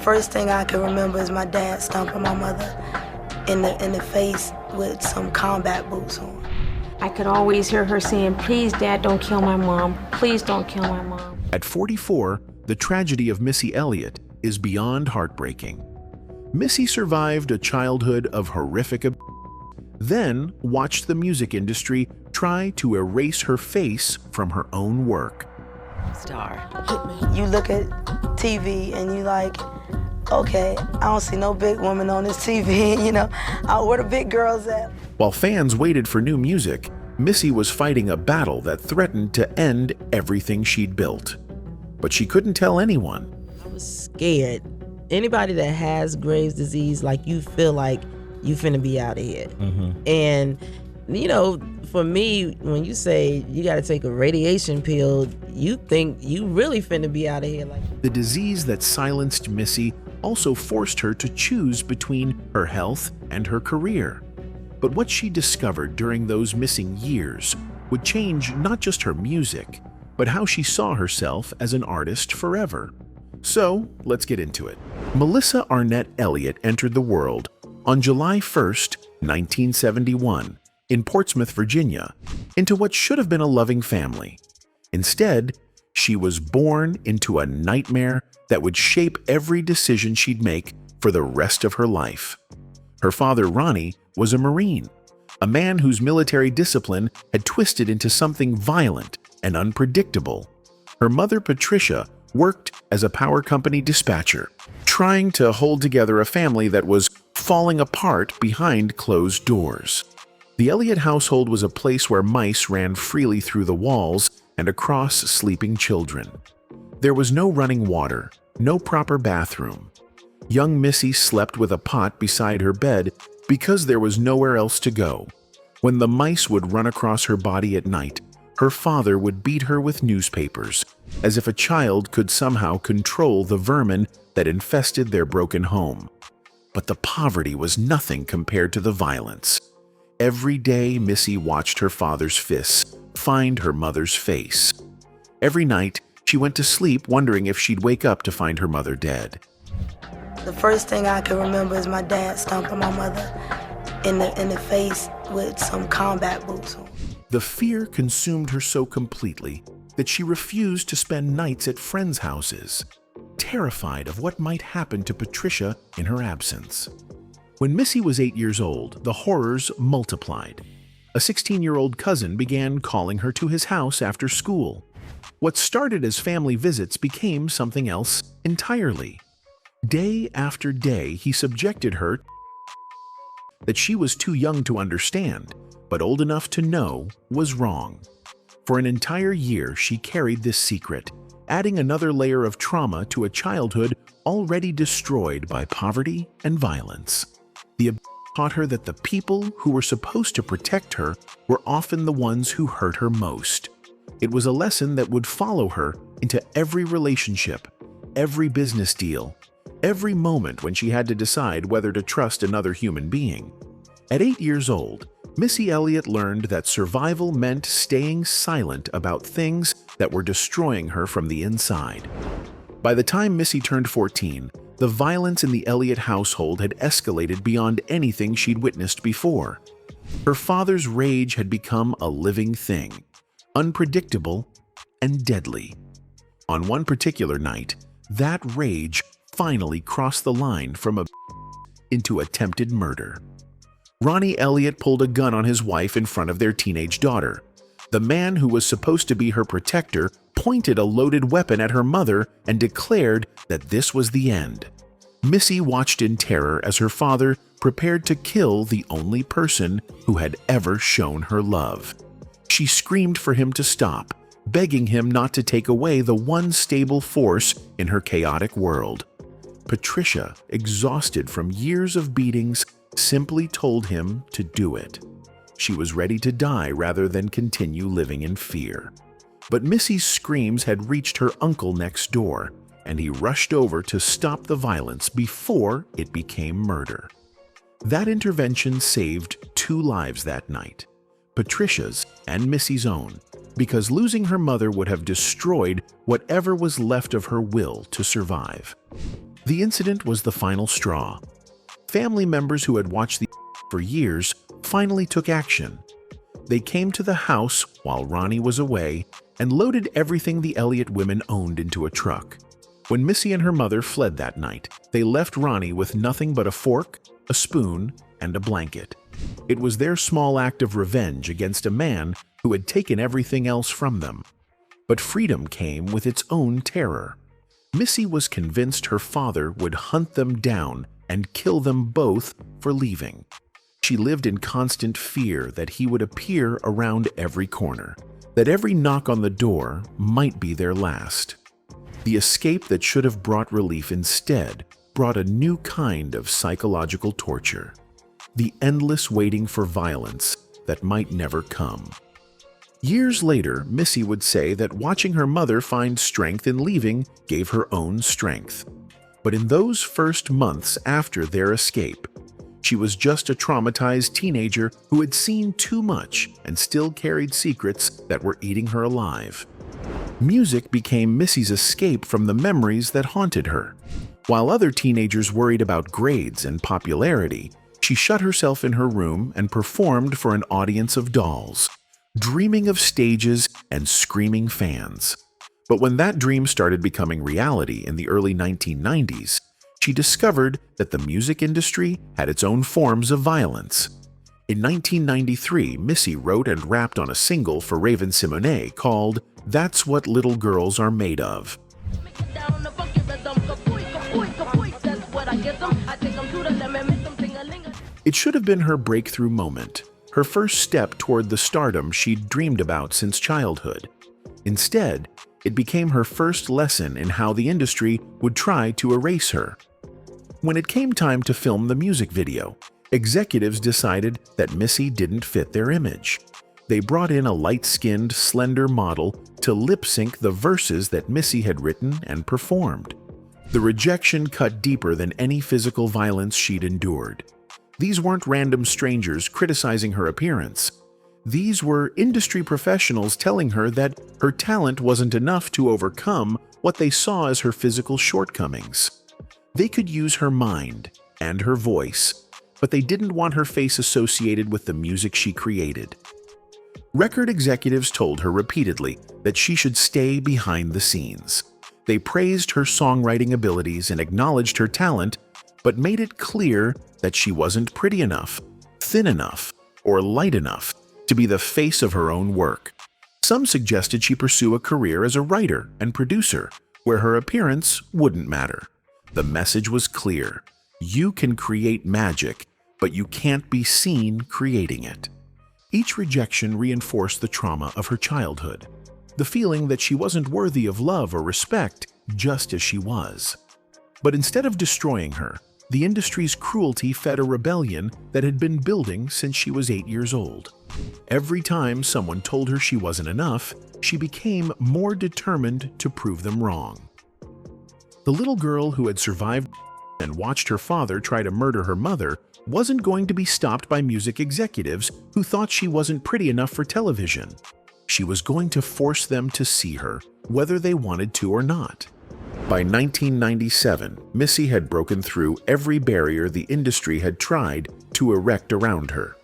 first thing I can remember is my dad stomping my mother in the face with some combat boots on. I could always hear her saying, "Please, Dad, don't kill my mom. Please don't kill my mom." At 44, the tragedy of Missy Elliott is beyond heartbreaking. Missy survived a childhood of horrific abuse, then watched the music industry try to erase her face from her own work. Star. You look at TV and you like, okay, I don't see no big woman on this TV, you know, where the big girls at? While fans waited for new music, Missy was fighting a battle that threatened to end everything she'd built. But she couldn't tell anyone. I was scared. Anybody that has Graves' disease, like, you feel like you finna be out of here. And, you know, for me, when you say you gotta take a radiation pill, you think you really finna be out of here. Like, the disease that silenced Missy also forced her to choose between her health and her career. But what she discovered during those missing years would change not just her music, but how she saw herself as an artist forever. So, let's get into it. Melissa Arnett Elliott entered the world on July 1st, 1971, in Portsmouth, Virginia, into what should have been a loving family. Instead, she was born into a nightmare that would shape every decision she'd make for the rest of her life. Her father, Ronnie, was a Marine, a man whose military discipline had twisted into something violent and unpredictable. Her mother, Patricia, worked as a power company dispatcher, trying to hold together a family that was falling apart behind closed doors. The Elliott household was a place where mice ran freely through the walls and across sleeping children. There was no running water, no proper bathroom. Young Missy slept with a pot beside her bed because there was nowhere else to go. When the mice would run across her body at night, her father would beat her with newspapers, as if a child could somehow control the vermin that infested their broken home. But the poverty was nothing compared to the violence. Every day, Missy watched her father's fists find her mother's face. Every night, she went to sleep wondering if she'd wake up to find her mother dead. The first thing I can remember is my dad stomping my mother in the face with some combat boots on. The fear consumed her so completely that she refused to spend nights at friends' houses, terrified of what might happen to Patricia in her absence. When Missy was 8 years old, the horrors multiplied. A 16-year-old cousin began calling her to his house after school. What started as family visits became something else entirely. Day after day, he subjected her that she was too young to understand, but old enough to know was wrong. For an entire year, she carried this secret, adding another layer of trauma to a childhood already destroyed by poverty and violence. The abuse taught her that the people who were supposed to protect her were often the ones who hurt her most. It was a lesson that would follow her into every relationship, every business deal, every moment when she had to decide whether to trust another human being. At 8 years old, Missy Elliott learned that survival meant staying silent about things that were destroying her from the inside. By the time Missy turned 14, the violence in the Elliott household had escalated beyond anything she'd witnessed before. Her father's rage had become a living thing, unpredictable and deadly. On one particular night, that rage finally crossed the line from into attempted murder. Ronnie Elliott pulled a gun on his wife in front of their teenage daughter. The man who was supposed to be her protector pointed a loaded weapon at her mother and declared that this was the end. Missy watched in terror as her father prepared to kill the only person who had ever shown her love. She screamed for him to stop, begging him not to take away the one stable force in her chaotic world. Patricia, exhausted from years of beatings, simply told him to do it. She was ready to die rather than continue living in fear. But Missy's screams had reached her uncle next door, and he rushed over to stop the violence before it became murder. That intervention saved 2 lives that night, Patricia's and Missy's own, because losing her mother would have destroyed whatever was left of her will to survive. The incident was the final straw. Family members who had watched the for years finally took action. They came to the house while Ronnie was away and loaded everything the Elliott women owned into a truck. When Missy and her mother fled that night, they left Ronnie with nothing but a fork, a spoon, and a blanket. It was their small act of revenge against a man who had taken everything else from them. But freedom came with its own terror. Missy was convinced her father would hunt them down and kill them both for leaving. She lived in constant fear that he would appear around every corner, that every knock on the door might be their last. The escape that should have brought relief instead brought a new kind of psychological torture. The endless waiting for violence that might never come. Years later, Missy would say that watching her mother find strength in leaving gave her own strength. But in those first months after their escape, she was just a traumatized teenager who had seen too much and still carried secrets that were eating her alive. Music became Missy's escape from the memories that haunted her. While other teenagers worried about grades and popularity, she shut herself in her room and performed for an audience of dolls, dreaming of stages and screaming fans. But when that dream started becoming reality in the early 1990s, she discovered that the music industry had its own forms of violence. In 1993, Missy wrote and rapped on a single for Raven-Symoné called "That's What Little Girls Are Made Of." It should have been her breakthrough moment, her first step toward the stardom she'd dreamed about since childhood. Instead, it became her first lesson in how the industry would try to erase her. When it came time to film the music video, executives decided that Missy didn't fit their image. They brought in a light-skinned, slender model to lip-sync the verses that Missy had written and performed. The rejection cut deeper than any physical violence she'd endured. These weren't random strangers criticizing her appearance. These were industry professionals telling her that her talent wasn't enough to overcome what they saw as her physical shortcomings. They could use her mind and her voice, but they didn't want her face associated with the music she created. Record executives told her repeatedly that she should stay behind the scenes. They praised her songwriting abilities and acknowledged her talent, but made it clear that she wasn't pretty enough, thin enough, or light enough to be the face of her own work. Some suggested she pursue a career as a writer and producer, where her appearance wouldn't matter. The message was clear: you can create magic, but you can't be seen creating it. Each rejection reinforced the trauma of her childhood, the feeling that she wasn't worthy of love or respect just as she was. But instead of destroying her, the industry's cruelty fed a rebellion that had been building since she was 8 years old. Every time someone told her she wasn't enough, she became more determined to prove them wrong. The little girl who had survived and watched her father try to murder her mother wasn't going to be stopped by music executives who thought she wasn't pretty enough for television. She was going to force them to see her, whether they wanted to or not. By 1997, Missy had broken through every barrier the industry had tried to erect around her.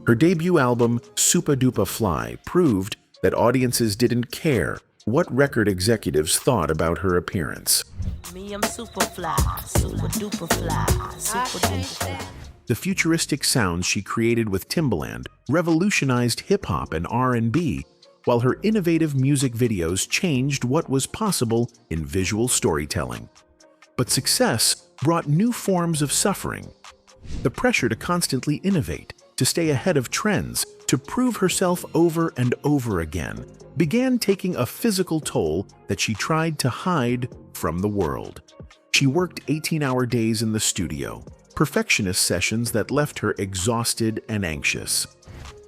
Her debut album, Supa Dupa Fly, proved that audiences didn't care what record executives thought about her appearance. Me, I'm super fly, super duper fly, super duper fly. The futuristic sounds she created with Timbaland revolutionized hip-hop and R&B, while her innovative music videos changed what was possible in visual storytelling. But success brought new forms of suffering. The pressure to constantly innovate, to stay ahead of trends, to prove herself over and over again, began taking a physical toll that she tried to hide from the world. She worked 18-hour days in the studio, perfectionist sessions that left her exhausted and anxious.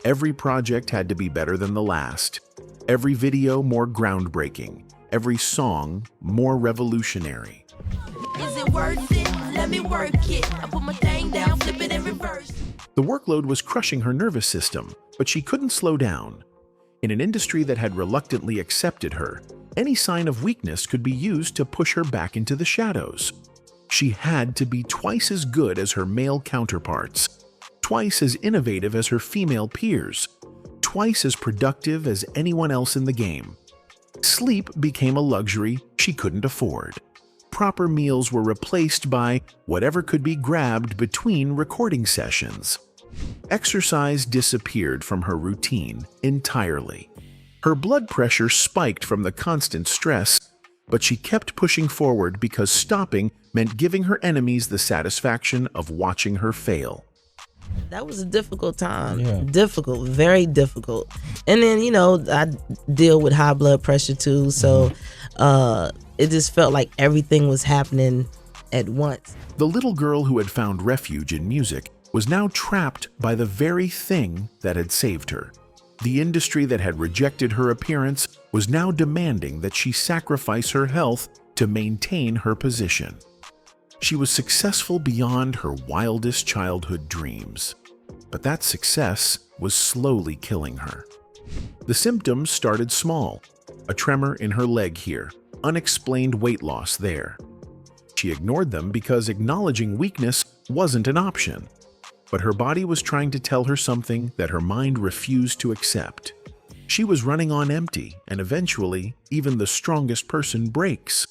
Every project had to be better than the last, every video more groundbreaking, every song more revolutionary. Is it worth it? Let me work it. I put my thing down, flip it and reverse. The workload was crushing her nervous system, but she couldn't slow down. In an industry that had reluctantly accepted her, any sign of weakness could be used to push her back into the shadows. She had to be twice as good as her male counterparts, twice as innovative as her female peers, twice as productive as anyone else in the game. Sleep became a luxury she couldn't afford. Proper meals were replaced by whatever could be grabbed between recording sessions. Exercise disappeared from her routine entirely. Her blood pressure spiked from the constant stress, but she kept pushing forward because stopping meant giving her enemies the satisfaction of watching her fail. That was a difficult time. Yeah. Difficult, very difficult. And then, you know, I deal with high blood pressure too, so it just felt like everything was happening at once. The little girl who had found refuge in music was now trapped by the very thing that had saved her. The industry that had rejected her appearance was now demanding that she sacrifice her health to maintain her position. She was successful beyond her wildest childhood dreams, but that success was slowly killing her. The symptoms started small: a tremor in her leg here, unexplained weight loss there. She ignored them because acknowledging weakness wasn't an option. But her body was trying to tell her something that her mind refused to accept. She was running on empty, and eventually, even the strongest person breaks.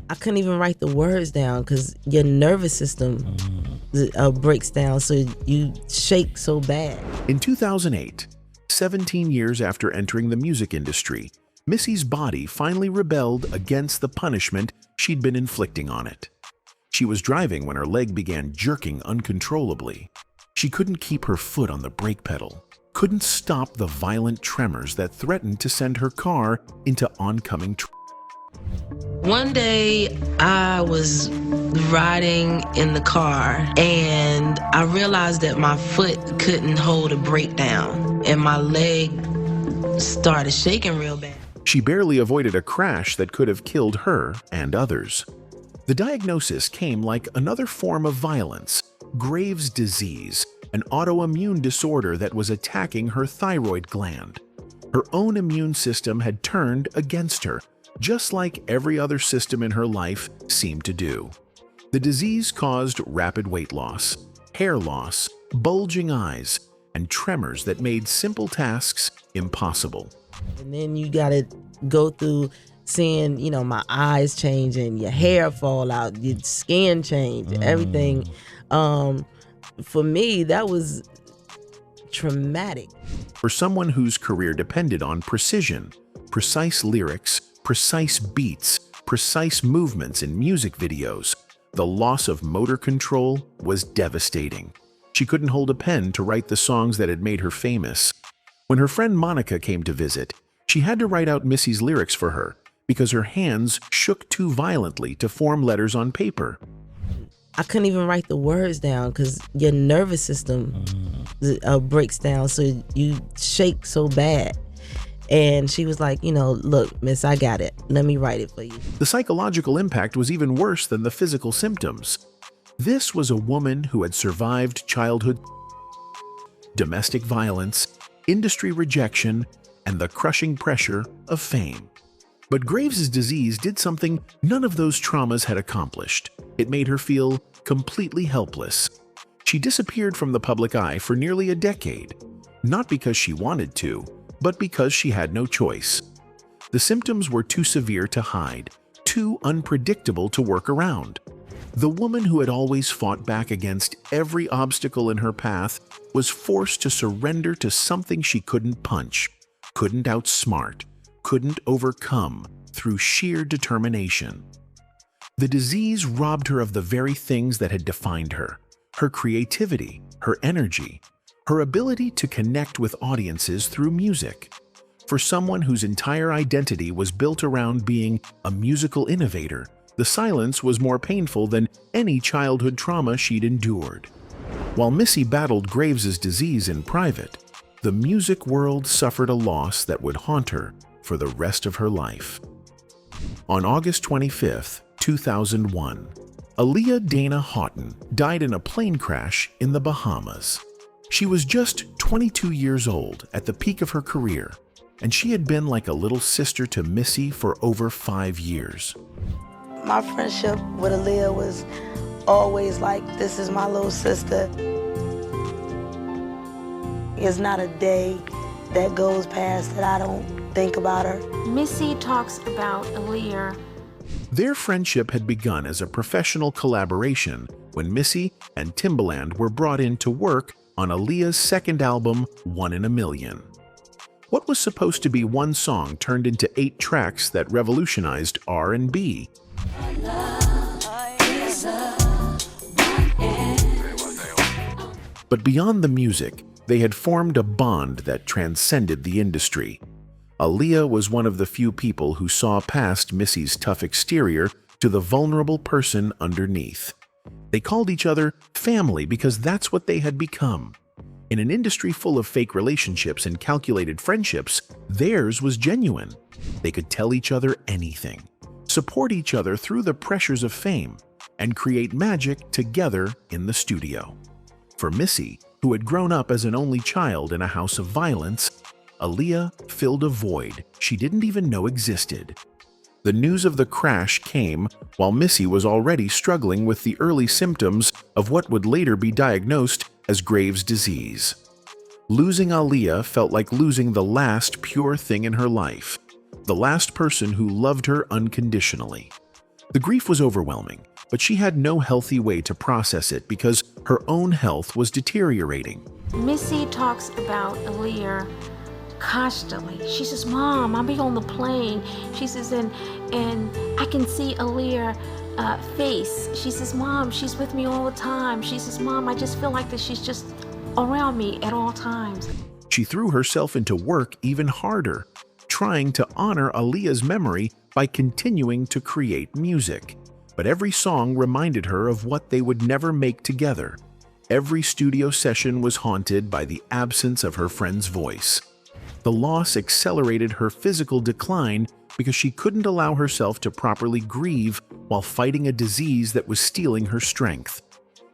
I couldn't even write the words down because your nervous system breaks down, so you shake so bad. In 2008, 17 years after entering the music industry, Missy's body finally rebelled against the punishment she'd been inflicting on it. She was driving when her leg began jerking uncontrollably. She couldn't keep her foot on the brake pedal, couldn't stop the violent tremors that threatened to send her car into oncoming traffic. One day I was riding in the car and I realized that my foot couldn't hold a brake down and my leg started shaking real bad. She barely avoided a crash that could have killed her and others. The diagnosis came like another form of violence: Graves' disease, an autoimmune disorder that was attacking her thyroid gland. Her own immune system had turned against her, just like every other system in her life seemed to do. The disease caused rapid weight loss, hair loss, bulging eyes, and tremors that made simple tasks impossible. And then you gotta go through seeing, you know, my eyes changing, your hair fall out, your skin change, everything. For me, that was traumatic. For someone whose career depended on precision, precise lyrics, precise beats, precise movements in music videos, the loss of motor control was devastating. She couldn't hold a pen to write the songs that had made her famous. When her friend Monica came to visit, she had to write out Missy's lyrics for her because her hands shook too violently to form letters on paper. I couldn't even write the words down because your nervous system breaks down, so you shake so bad. And she was like, you know, look, miss, I got it. Let me write it for you. The psychological impact was even worse than the physical symptoms. This was a woman who had survived childhood, domestic violence, industry rejection, and the crushing pressure of fame. But Graves' disease did something none of those traumas had accomplished. It made her feel completely helpless. She disappeared from the public eye for nearly a decade, not because she wanted to, but because she had no choice. The symptoms were too severe to hide, too unpredictable to work around. The woman who had always fought back against every obstacle in her path was forced to surrender to something she couldn't punch, couldn't outsmart, couldn't overcome through sheer determination. The disease robbed her of the very things that had defined her: her creativity, her energy, her ability to connect with audiences through music. For someone whose entire identity was built around being a musical innovator, the silence was more painful than any childhood trauma she'd endured. While Missy battled Graves' disease in private, the music world suffered a loss that would haunt her for the rest of her life. On August 25, 2001, Aaliyah Dana Houghton died in a plane crash in the Bahamas. She was just 22 years old at the peak of her career, and she had been like a little sister to Missy for over 5 years. My friendship with Aaliyah was always like, this is my little sister. There's not a day that goes past that I don't think about her. Missy talks about Aaliyah. Their friendship had begun as a professional collaboration when Missy and Timbaland were brought in to work on Aaliyah's second album, One in a Million. What was supposed to be one song turned into 8 tracks that revolutionized R&B. But beyond the music, they had formed a bond that transcended the industry. Aaliyah was one of the few people who saw past Missy's tough exterior to the vulnerable person underneath. They called each other family because that's what they had become. In an industry full of fake relationships and calculated friendships, theirs was genuine. They could tell each other anything, support each other through the pressures of fame, and create magic together in the studio. For Missy, who had grown up as an only child in a house of violence, Aaliyah filled a void she didn't even know existed. The news of the crash came while Missy was already struggling with the early symptoms of what would later be diagnosed as Graves' disease. Losing Aaliyah felt like losing the last pure thing in her life, the last person who loved her unconditionally. The grief was overwhelming, but she had no healthy way to process it because her own health was deteriorating. Missy talks about Aaliyah constantly. She says, Mom, I'll be on the plane. She says, and I can see Aaliyah face. She says, Mom, she's with me all the time. She says, Mom, I just feel like that she's just around me at all times. She threw herself into work even harder, trying to honor Aaliyah's memory by continuing to create music. But every song reminded her of what they would never make together. Every studio session was haunted by the absence of her friend's voice. The loss accelerated her physical decline because she couldn't allow herself to properly grieve while fighting a disease that was stealing her strength.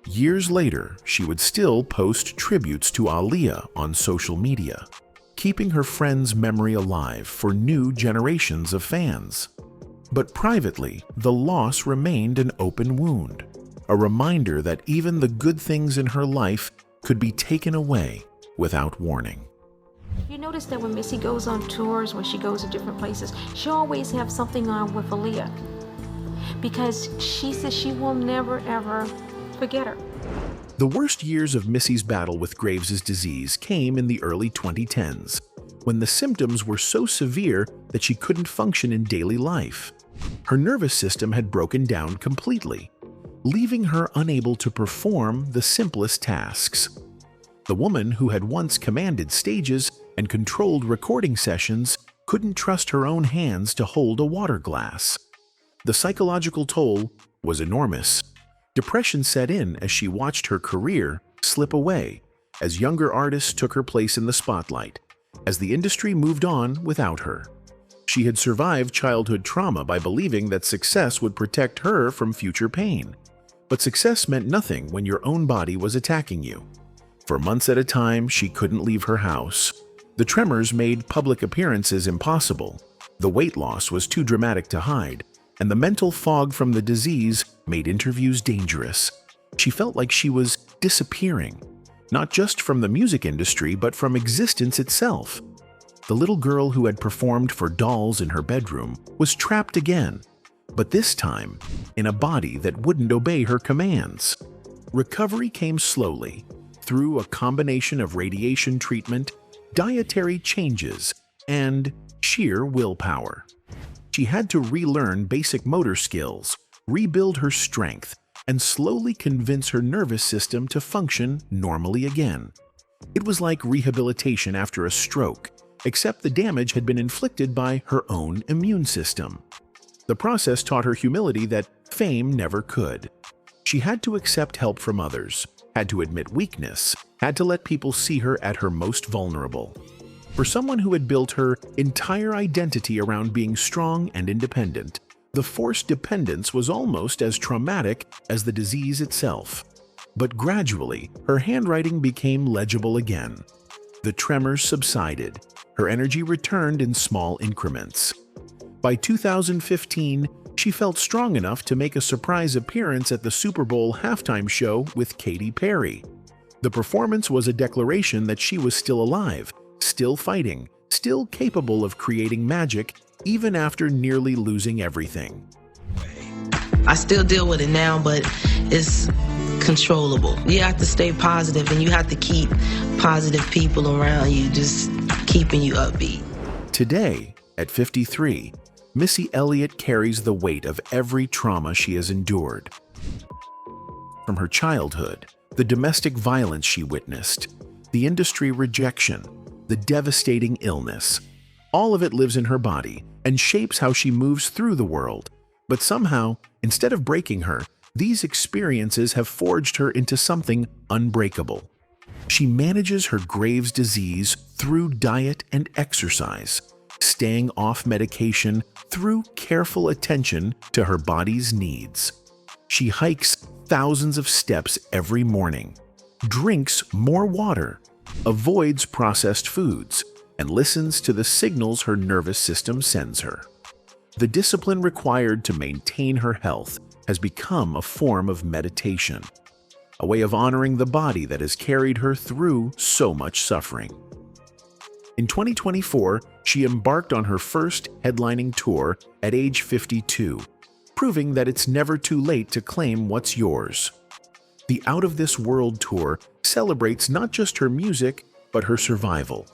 Years later, she would still post tributes to Aaliyah on social media, keeping her friend's memory alive for new generations of fans. But privately, the loss remained an open wound, a reminder that even the good things in her life could be taken away without warning. You notice that when Missy goes on tours, when she goes to different places, she always has something on with Aaliyah because she says she will never, ever forget her. The worst years of Missy's battle with Graves' disease came in the early 2010s, when the symptoms were so severe that she couldn't function in daily life. Her nervous system had broken down completely, leaving her unable to perform the simplest tasks. The woman who had once commanded stages and controlled recording sessions couldn't trust her own hands to hold a water glass. The psychological toll was enormous. Depression set in as she watched her career slip away, as younger artists took her place in the spotlight, as the industry moved on without her. She had survived childhood trauma by believing that success would protect her from future pain. But success meant nothing when your own body was attacking you. For months at a time, she couldn't leave her house. The tremors made public appearances impossible. The weight loss was too dramatic to hide, and the mental fog from the disease made interviews dangerous. She felt like she was disappearing, not just from the music industry, but from existence itself. The little girl who had performed for dolls in her bedroom was trapped again, but this time in a body that wouldn't obey her commands. Recovery came slowly, through a combination of radiation treatment, dietary changes, and sheer willpower. She had to relearn basic motor skills, rebuild her strength, and slowly convince her nervous system to function normally again. It was like rehabilitation after a stroke, except the damage had been inflicted by her own immune system. The process taught her humility that fame never could. She had to accept help from others, had to admit weakness, had to let people see her at her most vulnerable. For someone who had built her entire identity around being strong and independent, the forced dependence was almost as traumatic as the disease itself. But gradually, her handwriting became legible again. The tremors subsided. Her energy returned in small increments. By 2015, she felt strong enough to make a surprise appearance at the Super Bowl halftime show with Katy Perry. The performance was a declaration that she was still alive, still fighting, still capable of creating magic, even after nearly losing everything. I still deal with it now, but it's controllable. You have to stay positive, and you have to keep positive people around you, just keeping you upbeat. Today, at 53, Missy Elliott carries the weight of every trauma she has endured. From her childhood, the domestic violence she witnessed, the industry rejection, the devastating illness, all of it lives in her body and shapes how she moves through the world. But somehow, instead of breaking her, these experiences have forged her into something unbreakable. She manages her Graves' disease through diet and exercise, staying off medication through careful attention to her body's needs. She hikes thousands of steps every morning, drinks more water, avoids processed foods, and listens to the signals her nervous system sends her. The discipline required to maintain her health has become a form of meditation, a way of honoring the body that has carried her through so much suffering. In 2024, she embarked on her first headlining tour at age 52, proving that it's never too late to claim what's yours. The Out of This World tour celebrates not just her music, but her survival,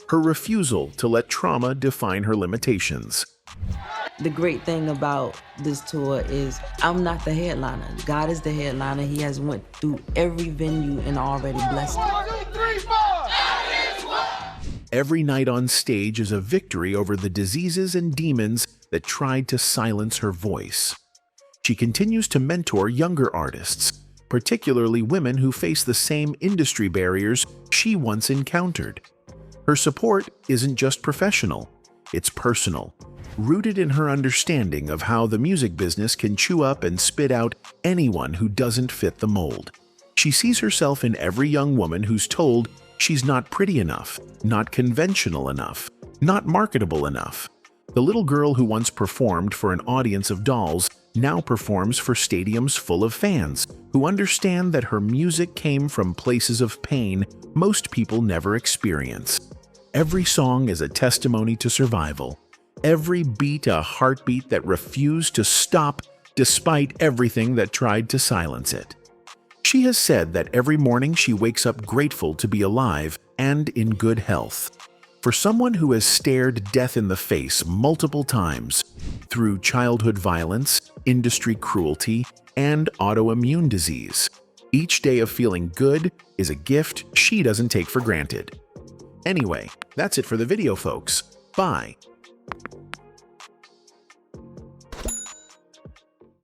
her refusal to let trauma define her limitations. The great thing about this tour is I'm not the headliner. God is the headliner. He has went through every venue and already blessed it. Every night on stage is a victory over the diseases and demons that tried to silence her voice. She continues to mentor younger artists, particularly women who face the same industry barriers she once encountered. Her support isn't just professional, it's personal, rooted in her understanding of how the music business can chew up and spit out anyone who doesn't fit the mold. She sees herself in every young woman who's told she's not pretty enough, not conventional enough, not marketable enough. The little girl who once performed for an audience of dolls now performs for stadiums full of fans who understand that her music came from places of pain most people never experience. Every song is a testimony to survival. Every beat a heartbeat that refused to stop despite everything that tried to silence it. She has said that every morning she wakes up grateful to be alive and in good health. For someone who has stared death in the face multiple times through childhood violence, industry cruelty, and autoimmune disease, each day of feeling good is a gift she doesn't take for granted. Anyway, that's it for the video, folks. Bye.